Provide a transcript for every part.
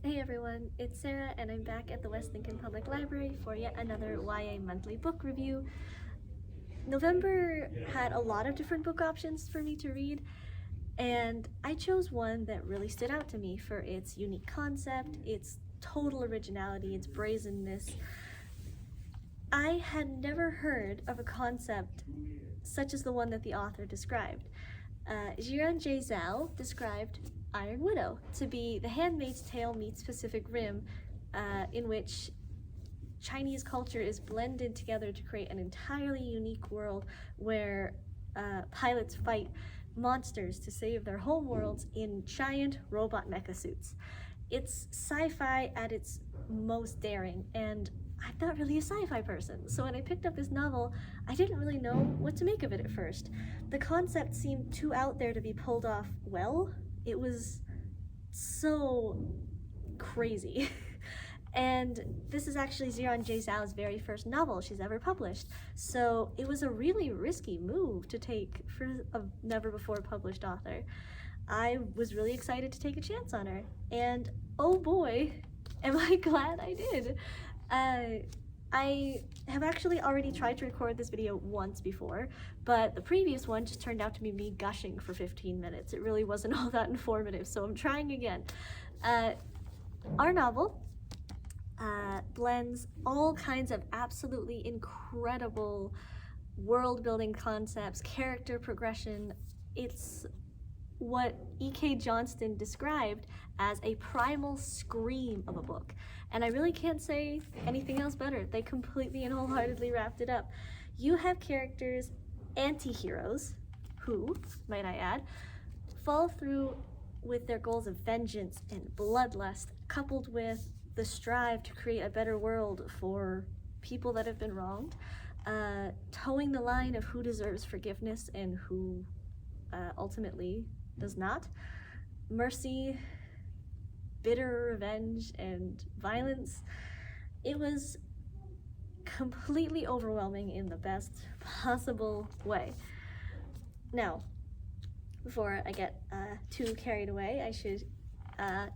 Hey everyone, it's Sarah and I'm back at the West Lincoln Public Library for yet another YA monthly book review. November had a lot of different book options for me to read, and I chose one that really stood out to me for its unique concept, its total originality, its brazenness. I had never heard of a concept such as the one that the author described. Jiran J. Zhao described Iron Widow to be The Handmaid's Tale meets Pacific Rim, in which Chinese culture is blended together to create an entirely unique world where pilots fight monsters to save their home worlds in giant robot mecha suits. It's sci-fi at its most daring, and I'm not really a sci-fi person, so when I picked up this novel, I didn't really know what to make of it at first. The concept seemed too out there to be pulled off well. It was so crazy. And this is actually Jiran J. Zhao's very first novel she's ever published, so it was a really risky move to take for a never-before-published author. I was really excited to take a chance on her, and oh boy, am I glad I did. I have actually already tried to record this video once before, but the previous one just turned out to be me gushing for 15 minutes. It really wasn't all that informative, so I'm trying again. Our novel blends all kinds of absolutely incredible world-building concepts, character progression. It's what E.K. Johnston described as a primal scream of a book. And I really can't say anything else better. They completely and wholeheartedly wrapped it up. You have characters, anti-heroes, who, might I add, fall through with their goals of vengeance and bloodlust, coupled with the strive to create a better world for people that have been wronged, towing the line of who deserves forgiveness and who ultimately does not. Mercy, bitter revenge, and violence. It was completely overwhelming in the best possible way. Now, before I get too carried away, I should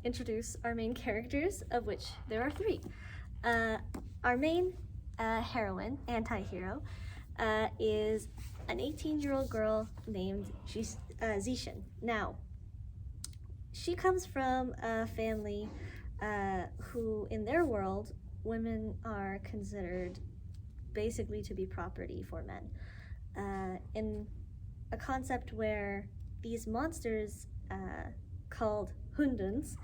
introduce our main characters, of which there are three. Our main heroine, anti-hero, is an 18-year-old girl named Zishan. Now, she comes from a family who, in their world, women are considered basically to be property for men. In a concept where these monsters, called Hundens,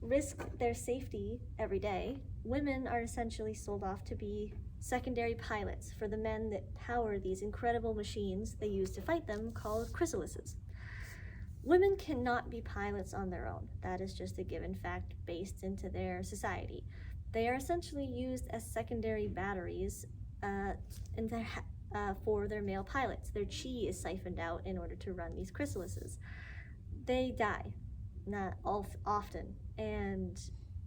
risk their safety every day, women are essentially sold off to be secondary pilots for the men that power these incredible machines they use to fight them, called chrysalises. Women cannot be pilots on their own. That is just a given fact based into their society. They are essentially used as secondary batteries for their male pilots. Their chi is siphoned out in order to run these chrysalises. They die, not often, and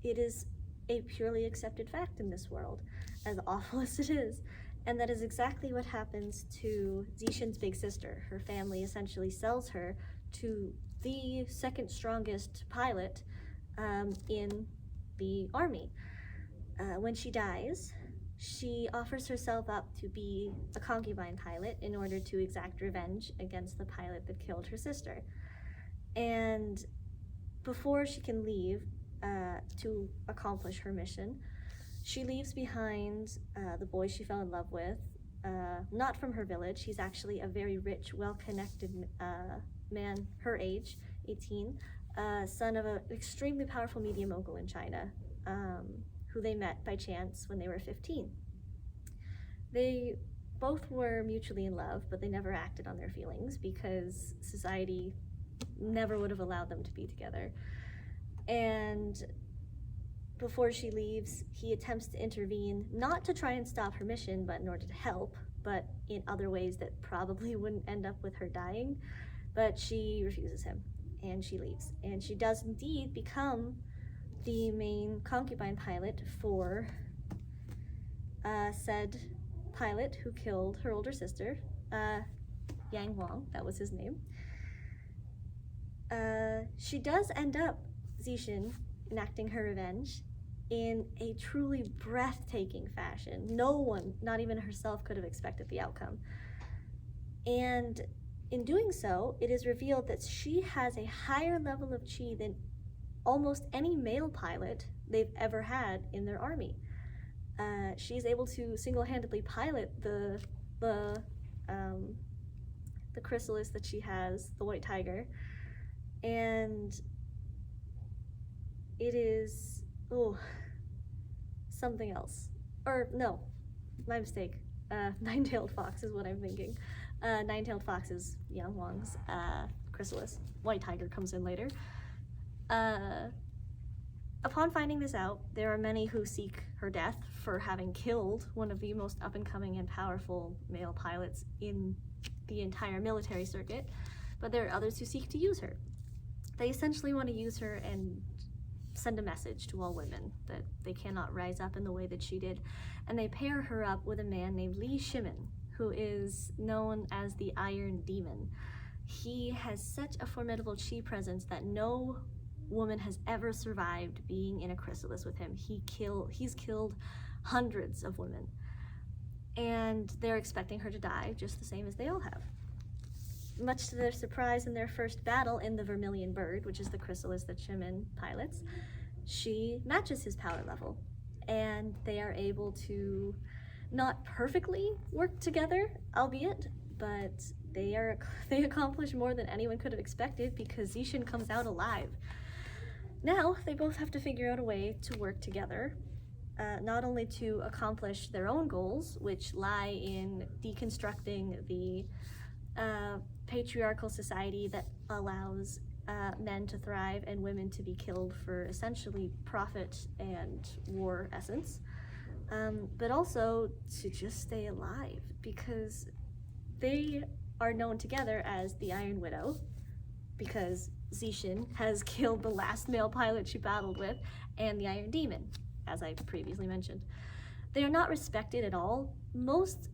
it is a purely accepted fact in this world, as awful as it is. And that is exactly what happens to Zishan's big sister. Her family essentially sells her to the second strongest pilot in the army. When she dies, she offers herself up to be a concubine pilot in order to exact revenge against the pilot that killed her sister. And before she can leave to accomplish her mission, she leaves behind the boy she fell in love with, not from her village. He's actually a very rich, well-connected man her age, 18, son of an extremely powerful media mogul in China, who they met by chance when they were 15. They both were mutually in love, but they never acted on their feelings because society never would have allowed them to be together. And before she leaves, he attempts to intervene, not to try and stop her mission, but in order to help, but in other ways that probably wouldn't end up with her dying. But she refuses him, and she leaves. And she does indeed become the main concubine pilot for said pilot who killed her older sister, Yang Wang, that was his name. She does end up, Zishan, enacting her revenge in a truly breathtaking fashion. No one, not even herself, could have expected the outcome. And in doing so, it is revealed that she has a higher level of chi than almost any male pilot they've ever had in their army. She's able to single-handedly pilot the chrysalis that she has, the White Tiger, and it is something else. Or no, my mistake. Nine-tailed fox is what I'm thinking. Nine-tailed fox is Yang Wang's chrysalis. White Tiger comes in later. Upon finding this out, there are many who seek her death for having killed one of the most up-and-coming and powerful male pilots in the entire military circuit, but there are others who seek to use her. They essentially want to use her and send a message to all women that they cannot rise up in the way that she did, and they pair her up with a man named Li Shimin, who is known as the Iron Demon. He has such a formidable chi presence that no woman has ever survived being in a chrysalis with him. He's killed hundreds of women, and they're expecting her to die just the same as they all have. Much to their surprise, in their first battle in the Vermilion Bird, which is the chrysalis that Shimin pilots, she matches his power level, and they are able to not perfectly work together, albeit, but they accomplish more than anyone could have expected because Zishin comes out alive. Now, they both have to figure out a way to work together, not only to accomplish their own goals, which lie in deconstructing the patriarchal society that allows men to thrive and women to be killed for essentially profit and war essence, but also to just stay alive, because they are known together as the Iron Widow, because Zishin has killed the last male pilot she battled with, and the Iron Demon, as I previously mentioned. They are not respected at all. Most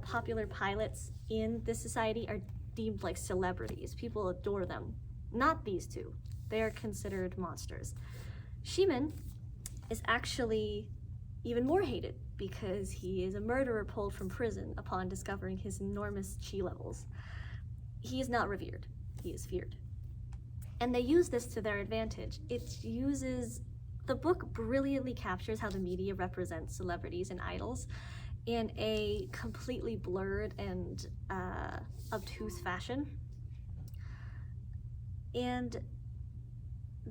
popular pilots in this society are deemed like celebrities. People adore them. Not these two. They are considered monsters. Shimin is actually even more hated because he is a murderer pulled from prison upon discovering his enormous chi levels. He is not revered. He is feared. And they use this to their advantage. The book brilliantly captures how the media represents celebrities and idols in a completely blurred and obtuse fashion. And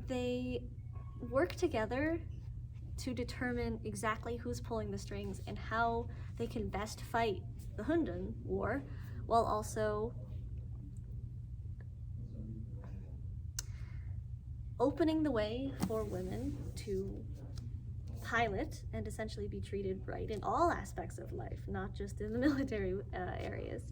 they work together to determine exactly who's pulling the strings and how they can best fight the Hundan War, while also opening the way for women to pilot and essentially be treated right in all aspects of life, not just in the military areas.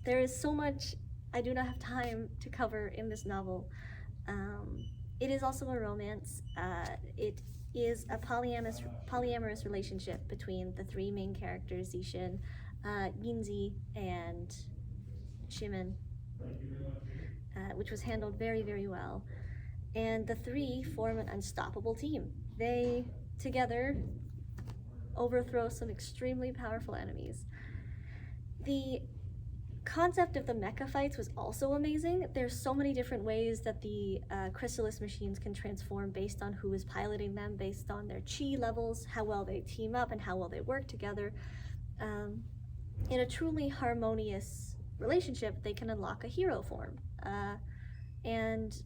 There is so much I do not have time to cover in this novel. It is also a romance. It is a polyamorous relationship between the three main characters, Zishin, Yinzi, and Shimin, which was handled very, very well. And the three form an unstoppable team. They, together, overthrow some extremely powerful enemies. The concept of the mecha fights was also amazing. There's so many different ways that the chrysalis machines can transform based on who is piloting them, based on their chi levels, how well they team up, and how well they work together. In a truly harmonious relationship, they can unlock a hero form, and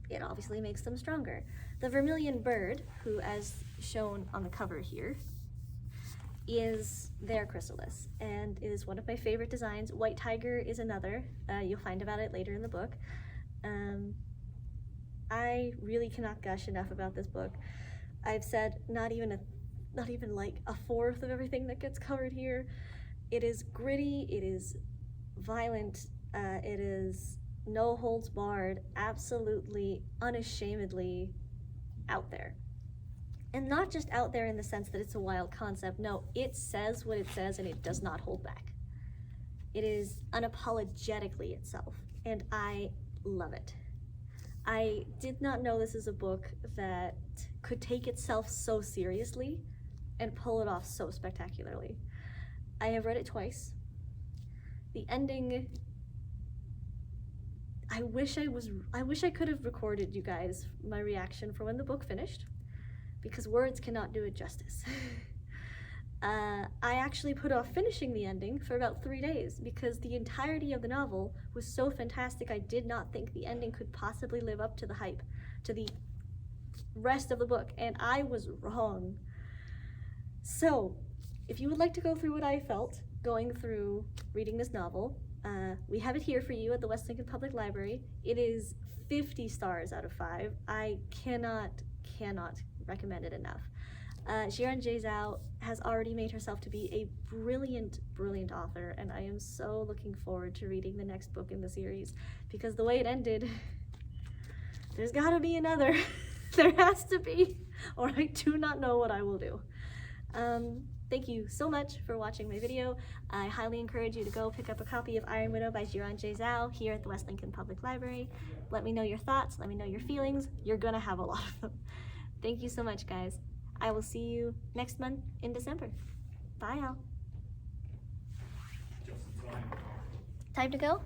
it obviously makes them stronger. The Vermilion Bird, who, as shown on the cover here, is their chrysalis, and it is one of my favorite designs. White Tiger is another. You'll find about it later in the book. I really cannot gush enough about this book. I've said not even like a fourth of everything that gets covered here. It is gritty, it is violent, it is no holds barred, absolutely unashamedly out there. And not just out there in the sense that it's a wild concept. No, it says what it says and it does not hold back. It is unapologetically itself, and I love it. I did not know this is a book that could take itself so seriously and pull it off so spectacularly. I have read it twice. The ending, I wish I could have recorded you guys my reaction for when the book finished, because words cannot do it justice. I actually put off finishing the ending for about 3 days because the entirety of the novel was so fantastic. I did not think the ending could possibly live up to the hype, to the rest of the book, and I was wrong. So, if you would like to go through what I felt going through reading this novel, we have it here for you at the West Lincoln Public Library. It is 50 stars out of 5. I cannot recommend it enough. Xiran Jay Zhao has already made herself to be a brilliant author, and I am so looking forward to reading the next book in the series, because the way it ended, there's gotta be another. There has to be, or I do not know what I will do. Thank you so much for watching my video. I highly encourage you to go pick up a copy of Iron Widow by Xiran Jay Zhao here at the West Lincoln Public Library. Let me know your thoughts, let me know your feelings. You're gonna have a lot of them. Thank you so much, guys. I will see you next month in December. Bye, y'all. Time to go?